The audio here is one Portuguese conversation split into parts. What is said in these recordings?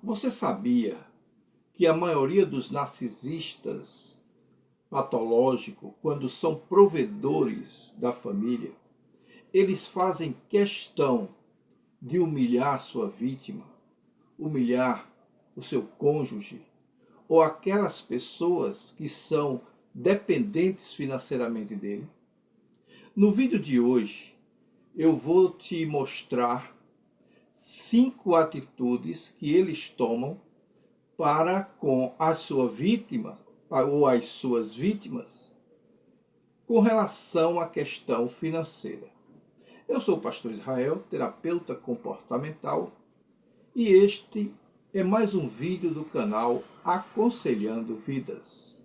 Você sabia que a maioria dos narcisistas patológicos, quando são provedores da família, eles fazem questão de humilhar sua vítima, humilhar o seu cônjuge ou aquelas pessoas que são dependentes financeiramente dele? No vídeo de hoje, eu vou te mostrar 5 atitudes que eles tomam para com a sua vítima ou as suas vítimas com relação à questão financeira. Eu sou o pastor Israel, terapeuta comportamental, e este é mais um vídeo do canal Aconselhando Vidas.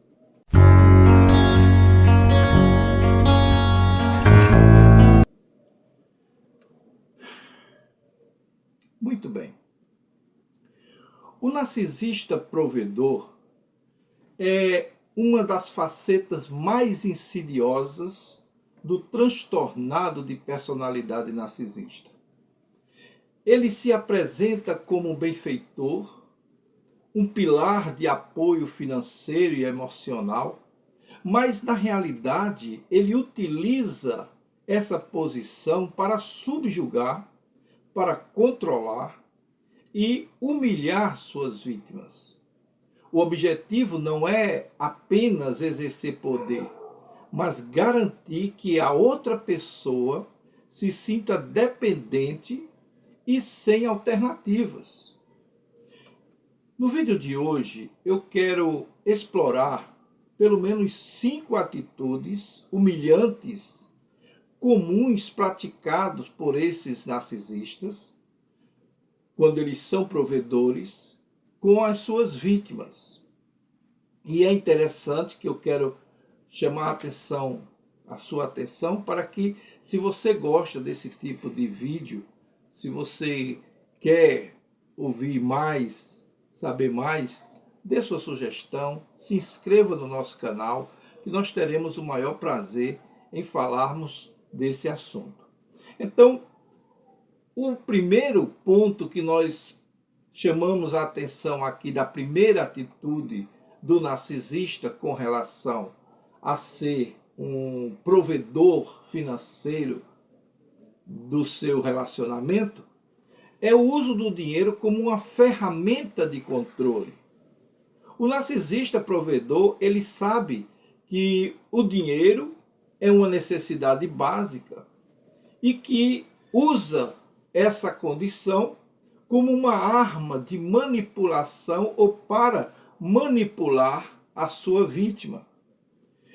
Muito bem. O narcisista provedor é uma das facetas mais insidiosas do transtornado de personalidade narcisista. Ele se apresenta como um benfeitor, um pilar de apoio financeiro e emocional, mas na realidade ele utiliza essa posição para subjugar, para controlar e humilhar suas vítimas. O objetivo não é apenas exercer poder, mas garantir que a outra pessoa se sinta dependente e sem alternativas. No vídeo de hoje, eu quero explorar pelo menos 5 atitudes humilhantes comuns praticados por esses narcisistas quando eles são provedores com as suas vítimas. E é interessante que eu quero chamar a sua atenção para que, se você gosta desse tipo de vídeo, se você quer ouvir mais, saber mais, dê sua sugestão, se inscreva no nosso canal, que nós teremos o maior prazer em falarmos desse assunto. Então, o primeiro ponto que nós chamamos a atenção aqui da primeira atitude do narcisista com relação a ser um provedor financeiro do seu relacionamento é o uso do dinheiro como uma ferramenta de controle. O narcisista provedor, ele sabe que o dinheiro é uma necessidade básica e que usa essa condição como uma arma de manipulação ou para manipular a sua vítima.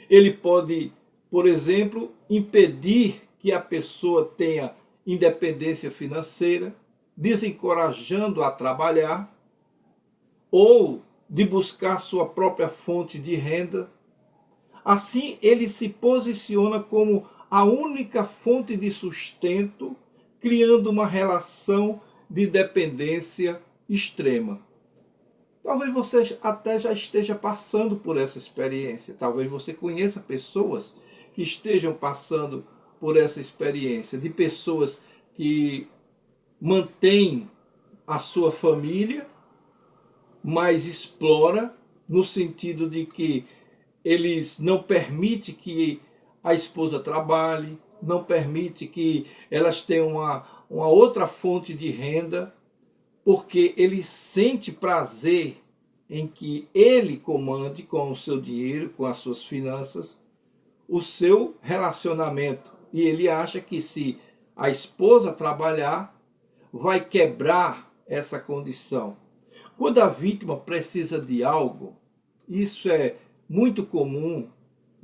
Ele pode, por exemplo, impedir que a pessoa tenha independência financeira, desencorajando a trabalhar, ou de buscar sua própria fonte de renda. Assim, ele se posiciona como a única fonte de sustento, criando uma relação de dependência extrema. Talvez você até já esteja passando por essa experiência. Talvez você conheça pessoas que estejam passando por essa experiência, de pessoas que mantêm a sua família, mas explora no sentido de que eles não permitem que a esposa trabalhe, não permite que elas tenham uma outra fonte de renda, porque ele sente prazer em que ele comande com o seu dinheiro, com as suas finanças, o seu relacionamento. E ele acha que se a esposa trabalhar, vai quebrar essa condição. Quando a vítima precisa de algo, isso é muito comum,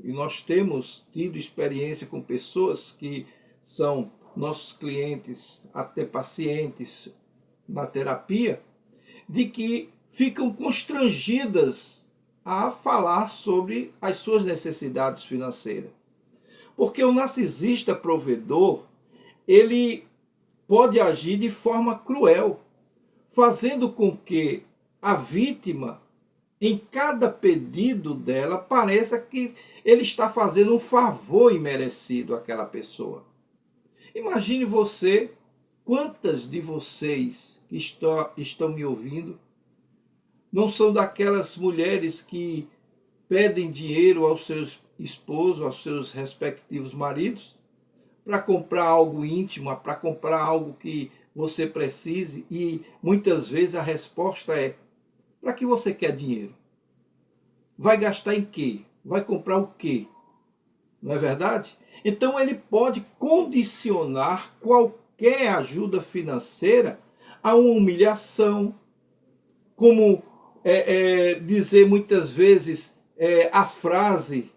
e nós temos tido experiência com pessoas que são nossos clientes, até pacientes na terapia, de que ficam constrangidas a falar sobre as suas necessidades financeiras. Porque o narcisista provedor, ele pode agir de forma cruel, fazendo com que a vítima, em cada pedido dela, pareça que ele está fazendo um favor imerecido àquela pessoa. Imagine você, quantas de vocês que estão me ouvindo não são daquelas mulheres que pedem dinheiro aos seus esposos, aos seus respectivos maridos, para comprar algo íntimo, para comprar algo que você precise, e muitas vezes a resposta é: para que você quer dinheiro? Vai gastar em quê? Vai comprar o quê? Não é verdade? Então ele pode condicionar qualquer ajuda financeira a uma humilhação, como dizer muitas vezes a frase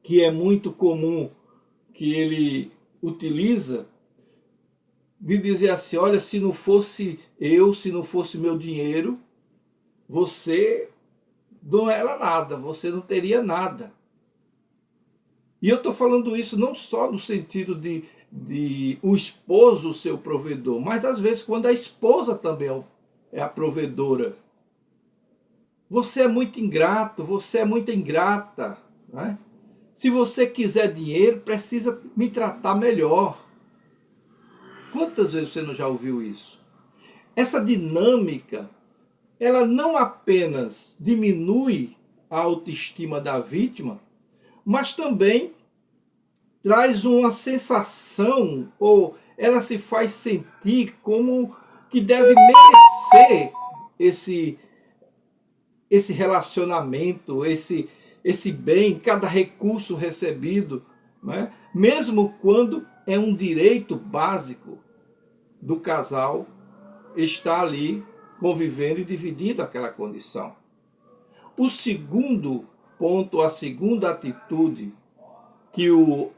que é muito comum que ele utiliza, de dizer assim: olha, se não fosse eu, se não fosse meu dinheiro, você não era nada, você não teria nada. E eu estou falando isso não só no sentido de o esposo ser o provedor, mas às vezes quando a esposa também é a provedora. Você é muito ingrato, você é muito ingrata, né? Se você quiser dinheiro, precisa me tratar melhor. Quantas vezes você não já ouviu isso? Essa dinâmica, ela não apenas diminui a autoestima da vítima, mas também traz uma sensação, ou ela se faz sentir como que deve merecer esse relacionamento, esse bem, cada recurso recebido, né? Mesmo quando é um direito básico do casal estar ali convivendo e dividindo aquela condição. O segundo ponto, a segunda atitude que o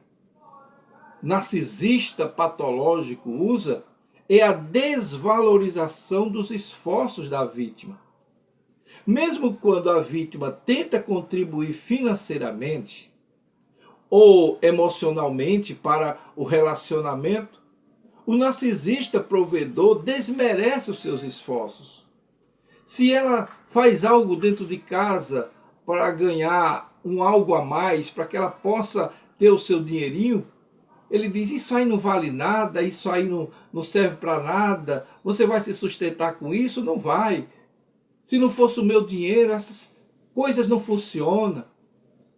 narcisista patológico usa é a desvalorização dos esforços da vítima. Mesmo quando a vítima tenta contribuir financeiramente ou emocionalmente para o relacionamento, o narcisista provedor desmerece os seus esforços. Se ela faz algo dentro de casa para ganhar um algo a mais, para que ela possa ter o seu dinheirinho, ele diz: isso aí não vale nada, isso aí não serve para nada, você vai se sustentar com isso? Não vai. Se não fosse o meu dinheiro, essas coisas não funcionam.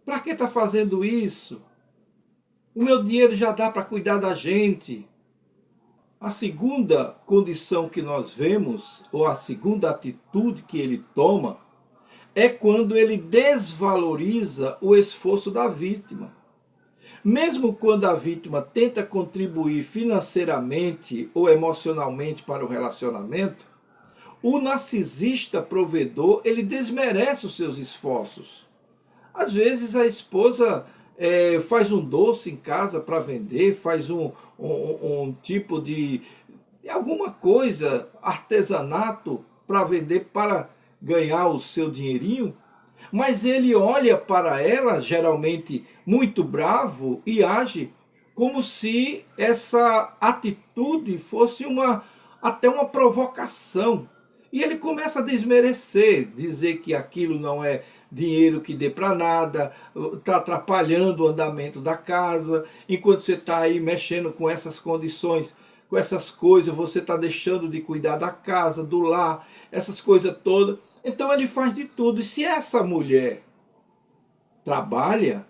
Para que está fazendo isso? O meu dinheiro já dá para cuidar da gente. A segunda condição que nós vemos, ou a segunda atitude que ele toma, é quando ele desvaloriza o esforço da vítima. Mesmo quando a vítima tenta contribuir financeiramente ou emocionalmente para o relacionamento, o narcisista provedor, ele desmerece os seus esforços. Às vezes a esposa faz um doce em casa para vender, faz um tipo de alguma coisa, artesanato para vender, para ganhar o seu dinheirinho, mas ele olha para ela, geralmente muito bravo, e age como se essa atitude fosse até uma provocação. E ele começa a desmerecer, dizer que aquilo não é dinheiro que dê para nada, está atrapalhando o andamento da casa, enquanto você está aí mexendo com essas condições, com essas coisas, você está deixando de cuidar da casa, do lar, essas coisas todas. Então ele faz de tudo. E se essa mulher trabalha,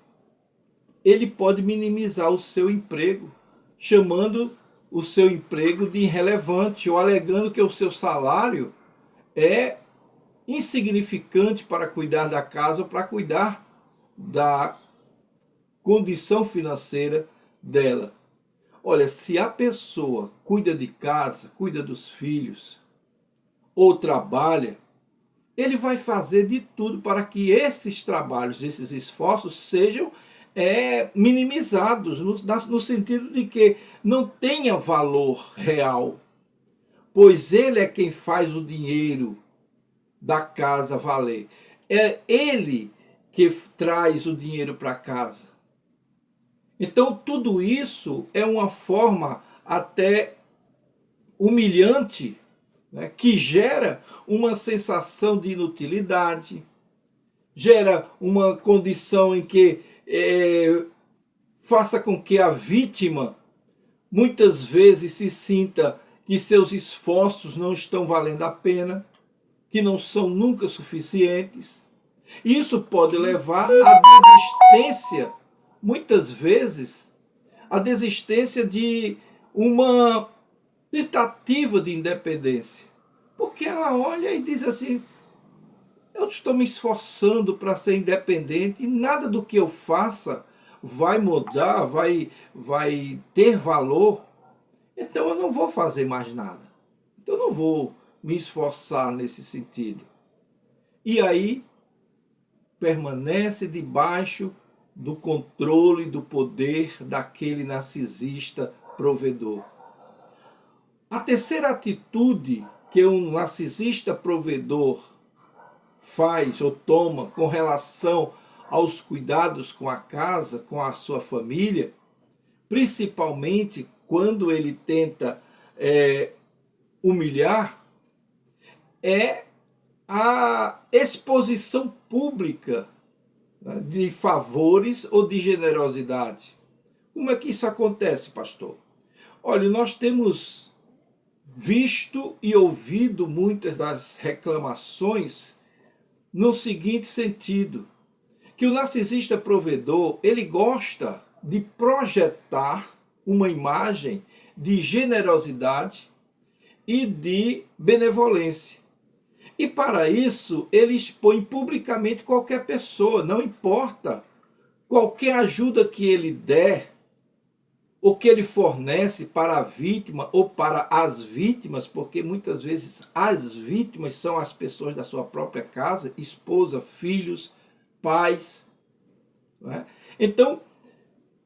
ele pode minimizar o seu emprego, chamando o seu emprego de irrelevante, ou alegando que o seu salário é insignificante para cuidar da casa ou para cuidar da condição financeira dela. Olha, se a pessoa cuida de casa, cuida dos filhos, ou trabalha, ele vai fazer de tudo para que esses trabalhos, esses esforços sejam minimizados, no sentido de que não tenha valor real, pois ele é quem faz o dinheiro da casa valer. É ele que traz o dinheiro para casa. Então tudo isso é uma forma até humilhante, né, que gera uma sensação de inutilidade, gera uma condição em que faça com que a vítima muitas vezes se sinta que seus esforços não estão valendo a pena, que não são nunca suficientes. Isso pode levar à desistência, muitas vezes, a desistência de uma tentativa de independência. Porque ela olha e diz assim: eu estou me esforçando para ser independente e nada do que eu faça vai mudar, vai ter valor, então eu não vou fazer mais nada. Então eu não vou me esforçar nesse sentido. E aí permanece debaixo do controle, do poder daquele narcisista provedor. A terceira atitude que um narcisista provedor faz ou toma com relação aos cuidados com a casa, com a sua família, principalmente quando ele tenta humilhar, é a exposição pública, né, de favores ou de generosidade. Como é que isso acontece, pastor? Olha, nós temos visto e ouvido muitas das reclamações no seguinte sentido, que o narcisista provedor, ele gosta de projetar uma imagem de generosidade e de benevolência. E para isso, ele expõe publicamente qualquer pessoa, não importa qualquer ajuda que ele der, ou que ele fornece para a vítima ou para as vítimas, porque muitas vezes as vítimas são as pessoas da sua própria casa, esposa, filhos, pais. Né? Então,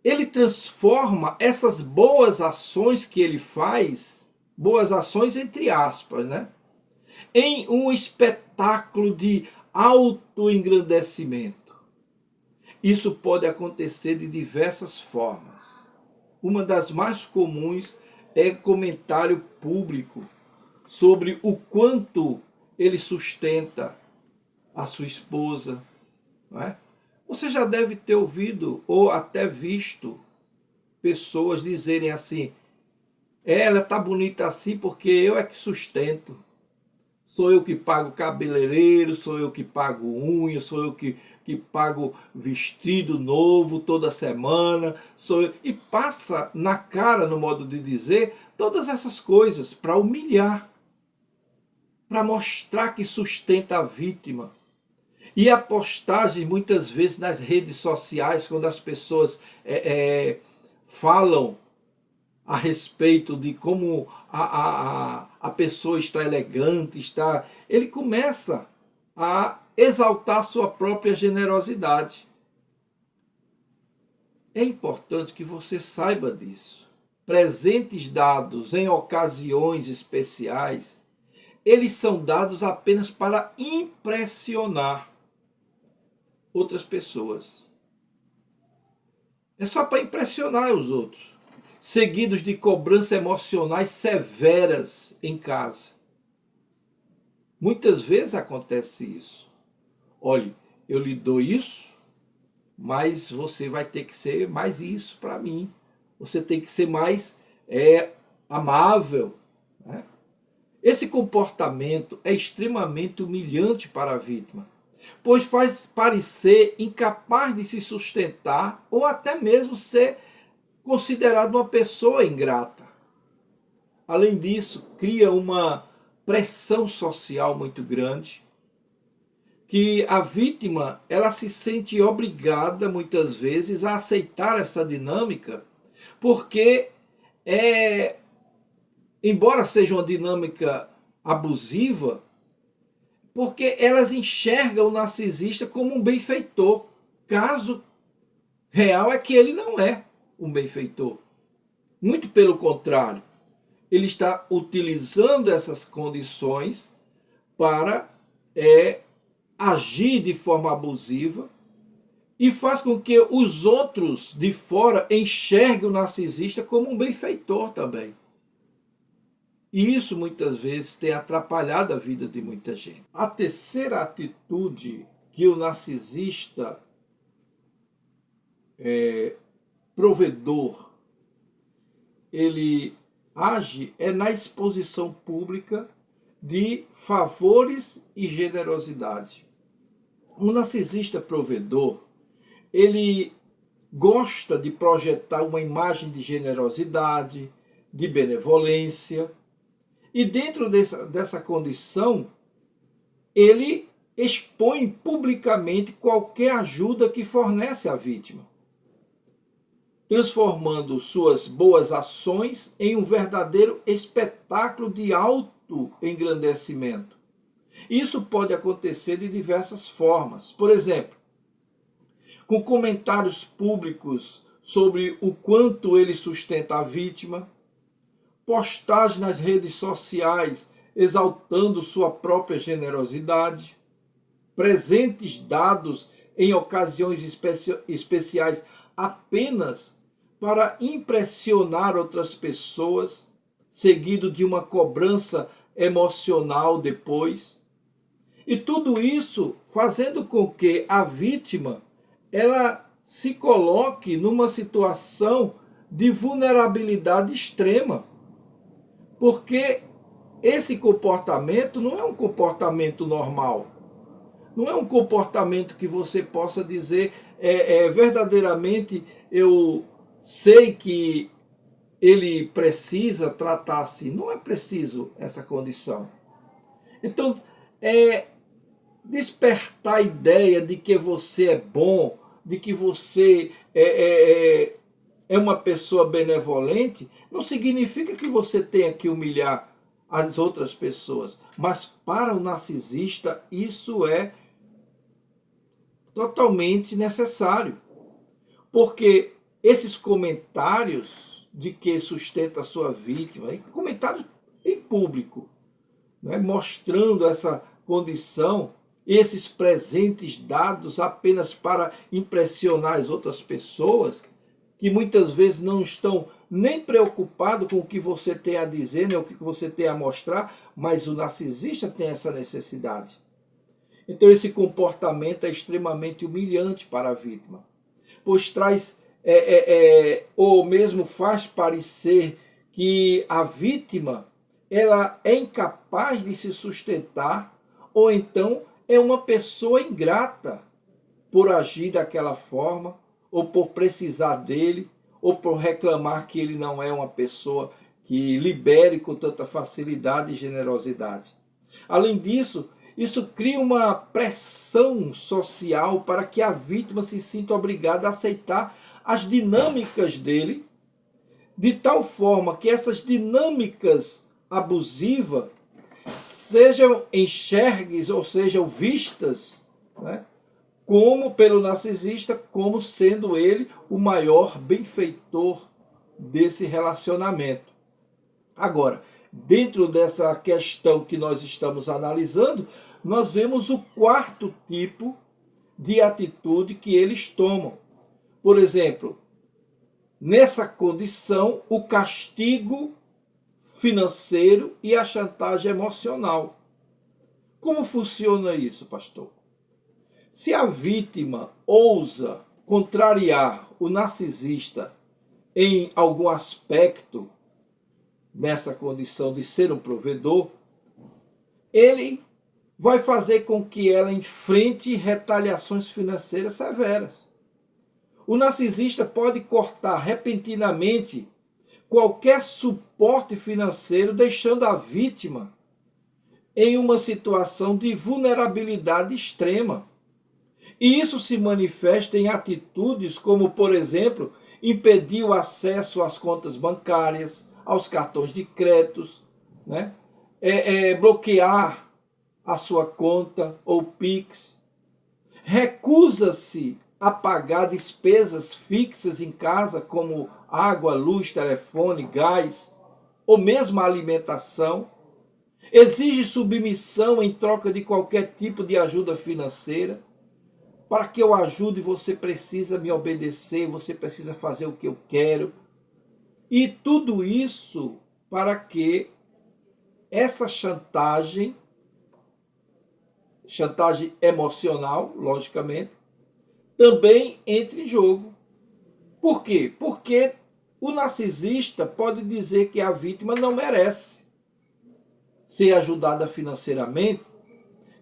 ele transforma essas boas ações que ele faz, boas ações entre aspas, né, em um espetáculo de autoengrandecimento. Isso pode acontecer de diversas formas. Uma das mais comuns é comentário público sobre o quanto ele sustenta a sua esposa. Não é? Você já deve ter ouvido ou até visto pessoas dizerem assim: ela está bonita assim porque eu é que sustento. Sou eu que pago cabeleireiro, sou eu que pago unha, sou eu que pago vestido novo toda semana, sou eu. E passa na cara, no modo de dizer, todas essas coisas para humilhar, para mostrar que sustenta a vítima. E a postagem, muitas vezes, nas redes sociais, quando as pessoas falam a respeito de como a pessoa está elegante, ele começa a exaltar sua própria generosidade. É importante que você saiba disso. Presentes dados em ocasiões especiais, eles são dados apenas para impressionar outras pessoas. É só para impressionar os outros, seguidos de cobranças emocionais severas em casa. Muitas vezes acontece isso. Olha, eu lhe dou isso, mas você vai ter que ser mais isso para mim. Você tem que ser mais amável. Né? Esse comportamento é extremamente humilhante para a vítima, pois faz parecer incapaz de se sustentar ou até mesmo ser considerado uma pessoa ingrata. Além disso, cria uma pressão social muito grande, que a vítima ela se sente obrigada muitas vezes a aceitar essa dinâmica, porque embora seja uma dinâmica abusiva, porque elas enxergam o narcisista como um benfeitor. Caso real é que ele não é um benfeitor. Muito pelo contrário, ele está utilizando essas condições para agir de forma abusiva e faz com que os outros de fora enxerguem o narcisista como um benfeitor também. E isso muitas vezes tem atrapalhado a vida de muita gente. A terceira atitude que o narcisista provedor ele age na exposição pública de favores e generosidade. O narcisista provedor, ele gosta de projetar uma imagem de generosidade, de benevolência, e dentro dessa condição, ele expõe publicamente qualquer ajuda que fornece à vítima, transformando suas boas ações em um verdadeiro espetáculo de autoengrandecimento. Isso pode acontecer de diversas formas. Por exemplo, com comentários públicos sobre o quanto ele sustenta a vítima, postagens nas redes sociais exaltando sua própria generosidade, presentes dados em ocasiões especiais apenas para impressionar outras pessoas, seguido de uma cobrança emocional depois. E tudo isso fazendo com que a vítima ela se coloque numa situação de vulnerabilidade extrema. Porque esse comportamento não é um comportamento normal. Não é um comportamento que você possa dizer verdadeiramente eu sei que ele precisa tratar assim. Não é preciso essa condição. Então, despertar a ideia de que você é bom, de que você é uma pessoa benevolente, não significa que você tenha que humilhar as outras pessoas. Mas para o narcisista isso é totalmente necessário. Porque esses comentários de que sustenta a sua vítima, comentários em público, né, mostrando essa condição, esses presentes dados apenas para impressionar as outras pessoas, que muitas vezes não estão nem preocupados com o que você tem a dizer, nem o que você tem a mostrar, mas o narcisista tem essa necessidade. Então esse comportamento é extremamente humilhante para a vítima, pois traz, ou mesmo faz parecer que a vítima ela é incapaz de se sustentar, ou então é uma pessoa ingrata por agir daquela forma, ou por precisar dele, ou por reclamar que ele não é uma pessoa que libere com tanta facilidade e generosidade. Além disso, isso cria uma pressão social para que a vítima se sinta obrigada a aceitar as dinâmicas dele, de tal forma que essas dinâmicas abusivas sejam enxergues ou sejam vistas, né, como pelo narcisista, como sendo ele o maior benfeitor desse relacionamento. Agora, dentro dessa questão que nós estamos analisando, nós vemos o quarto tipo de atitude que eles tomam. Por exemplo, nessa condição, o castigo financeiro e a chantagem emocional. Como funciona isso, pastor? Se a vítima ousa contrariar o narcisista em algum aspecto, nessa condição de ser um provedor, ele vai fazer com que ela enfrente retaliações financeiras severas. O narcisista pode cortar repentinamente qualquer suporte financeiro, deixando a vítima em uma situação de vulnerabilidade extrema. E isso se manifesta em atitudes como, por exemplo, impedir o acesso às contas bancárias, aos cartões de crédito, né? Bloquear a sua conta ou Pix, recusa-se a pagar despesas fixas em casa como água, luz, telefone, gás, ou mesmo a alimentação, exige submissão em troca de qualquer tipo de ajuda financeira. Para que eu ajude, você precisa me obedecer, você precisa fazer o que eu quero. E tudo isso para que essa chantagem emocional, logicamente, também entre em jogo. Por quê? Porque o narcisista pode dizer que a vítima não merece ser ajudada financeiramente,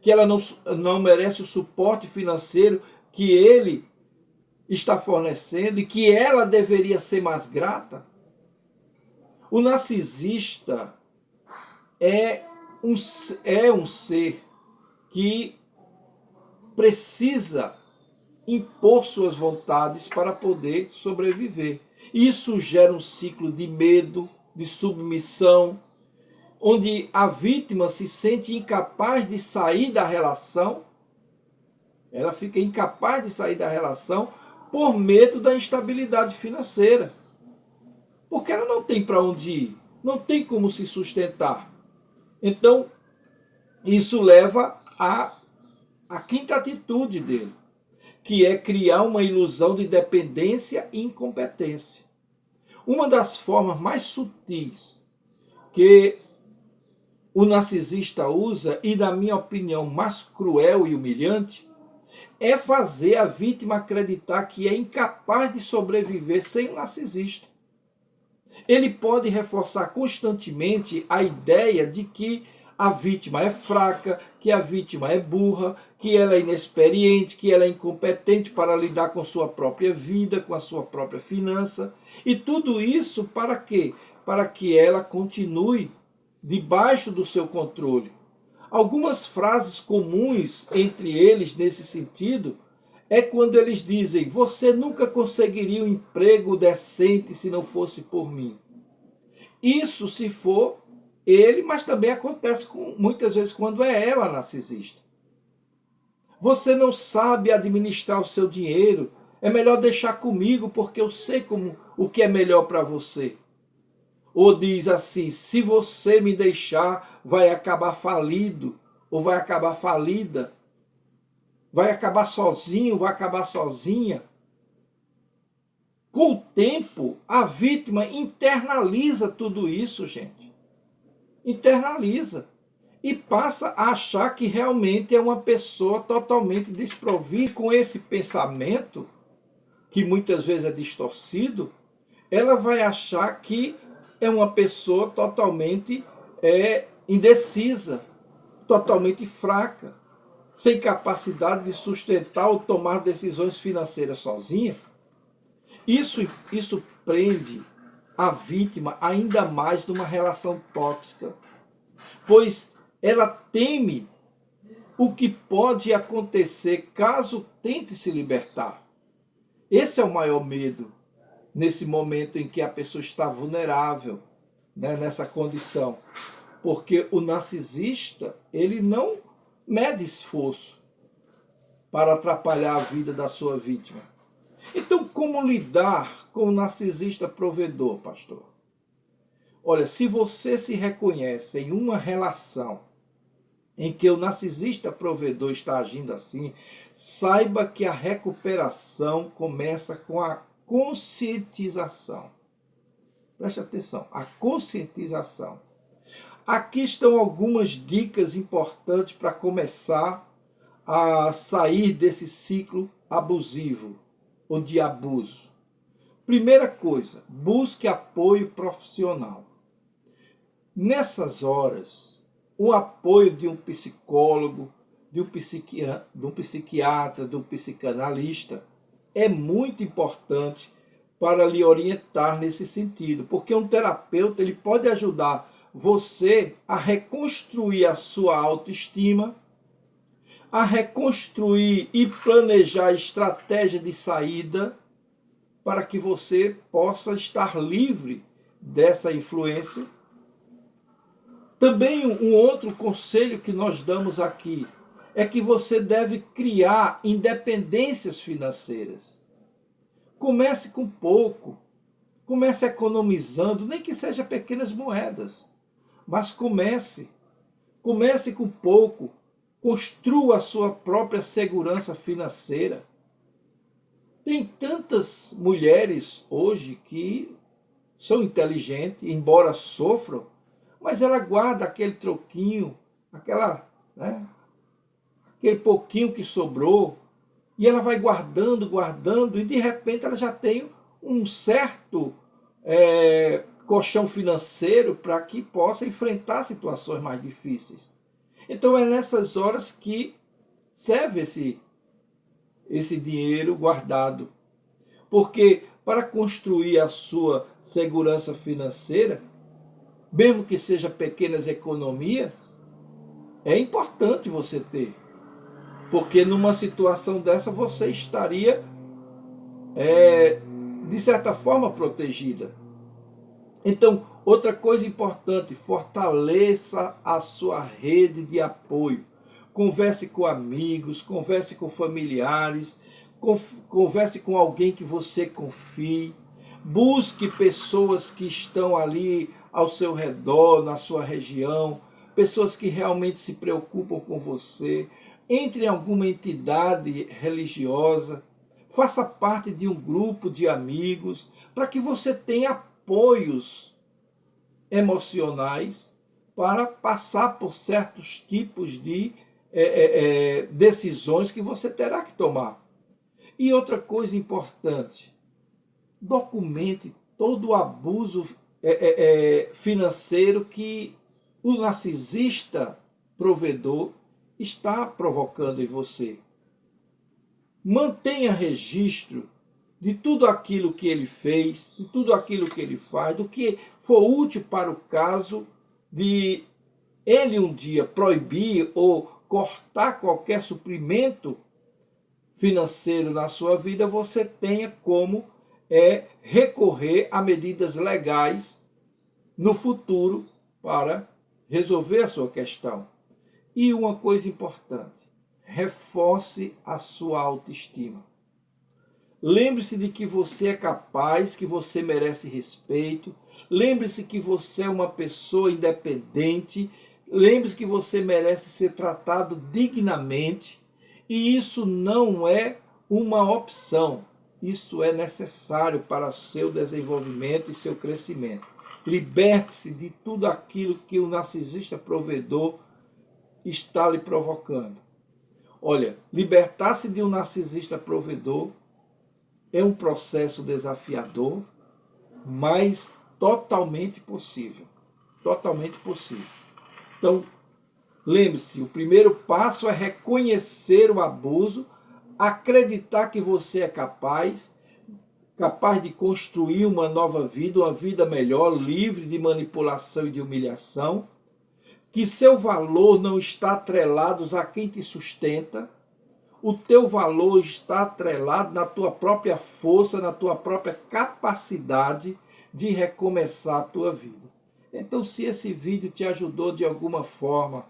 que ela não merece o suporte financeiro que ele está fornecendo e que ela deveria ser mais grata. O narcisista é um ser que precisa impor suas vontades para poder sobreviver. Isso gera um ciclo de medo, de submissão, onde a vítima se sente incapaz de sair da relação. Ela fica incapaz de sair da relação por medo da instabilidade financeira. Porque ela não tem para onde ir, não tem como se sustentar. Então, isso leva à quinta atitude dele, que é criar uma ilusão de dependência e incompetência. Uma das formas mais sutis que o narcisista usa, e na minha opinião mais cruel e humilhante, é fazer a vítima acreditar que é incapaz de sobreviver sem um narcisista. Ele pode reforçar constantemente a ideia de que a vítima é fraca, que a vítima é burra, que ela é inexperiente, que ela é incompetente para lidar com sua própria vida, com a sua própria finança. E tudo isso para quê? Para que ela continue debaixo do seu controle. Algumas frases comuns entre eles nesse sentido é quando eles dizem: você nunca conseguiria um emprego decente se não fosse por mim. Isso se for ele, mas também acontece muitas vezes quando é ela narcisista. Você não sabe administrar o seu dinheiro, é melhor deixar comigo porque eu sei o que é melhor para você. Ou diz assim: se você me deixar, vai acabar falido, ou vai acabar falida, vai acabar sozinho, vai acabar sozinha. Com o tempo, a vítima internaliza tudo isso, gente. Internaliza. E passa a achar que realmente é uma pessoa totalmente desprovida. Com esse pensamento, que muitas vezes é distorcido, ela vai achar que é uma pessoa totalmente indecisa, totalmente fraca, sem capacidade de sustentar ou tomar decisões financeiras sozinha. Isso prende a vítima ainda mais numa relação tóxica, pois ela teme o que pode acontecer caso tente se libertar. Esse é o maior medo nesse momento em que a pessoa está vulnerável, né, nessa condição. Porque o narcisista, ele não mede esforço para atrapalhar a vida da sua vítima. Então, como lidar com o narcisista provedor, pastor? Olha, se você se reconhece em uma relação em que o narcisista provedor está agindo assim, saiba que a recuperação começa com a conscientização. Preste atenção, a conscientização. Aqui estão algumas dicas importantes para começar a sair desse ciclo abusivo ou de abuso. Primeira coisa, busque apoio profissional. Nessas horas, o apoio de um psicólogo, de um psiquiatra, de um psicanalista é muito importante para lhe orientar nesse sentido, porque um terapeuta ele pode ajudar você a reconstruir a sua autoestima, a reconstruir e planejar estratégia de saída para que você possa estar livre dessa influência. Também um outro conselho que nós damos aqui é que você deve criar independências financeiras. Comece com pouco, comece economizando, nem que seja pequenas moedas, mas comece com pouco, construa a sua própria segurança financeira. Tem tantas mulheres hoje que são inteligentes, embora sofram, mas ela guarda aquele troquinho, aquele pouquinho que sobrou, e ela vai guardando, e de repente ela já tem um certo colchão financeiro para que possa enfrentar situações mais difíceis. Então é nessas horas que serve esse dinheiro guardado. Porque para construir a sua segurança financeira, mesmo que seja pequenas economias, é importante você ter. Porque numa situação dessa você estaria, de certa forma, protegida. Então, outra coisa importante, fortaleça a sua rede de apoio. Converse com amigos, converse com familiares, converse com alguém que você confie. Busque pessoas que estão ali ao seu redor, na sua região, pessoas que realmente se preocupam com você. Entre em alguma entidade religiosa, faça parte de um grupo de amigos, para que você tenha apoios emocionais para passar por certos tipos de decisões que você terá que tomar. E outra coisa importante, documente todo o abuso financeiro que o narcisista provedor está provocando em você. Mantenha registro de tudo aquilo que ele fez, de tudo aquilo que ele faz, do que for útil para o caso de ele um dia proibir ou cortar qualquer suprimento financeiro na sua vida, você tenha como recorrer a medidas legais no futuro para resolver a sua questão. E uma coisa importante, reforce a sua autoestima. Lembre-se de que você é capaz, que você merece respeito. Lembre-se que você é uma pessoa independente. Lembre-se que você merece ser tratado dignamente. E isso não é uma opção. Isso é necessário para o seu desenvolvimento e seu crescimento. Liberte-se de tudo aquilo que o narcisista provedor está lhe provocando. Olha, libertar-se de um narcisista provedor é um processo desafiador, mas totalmente possível. Totalmente possível. Então, lembre-se, o primeiro passo é reconhecer o abuso, acreditar que você é capaz de construir uma nova vida, uma vida melhor, livre de manipulação e de humilhação, que seu valor não está atrelado a quem te sustenta, o teu valor está atrelado na tua própria força, na tua própria capacidade de recomeçar a tua vida. Então, se esse vídeo te ajudou de alguma forma,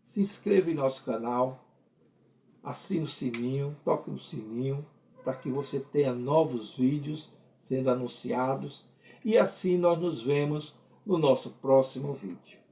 se inscreva em nosso canal, assine o sininho, toque no sininho, para que você tenha novos vídeos sendo anunciados. E assim nós nos vemos no nosso próximo vídeo.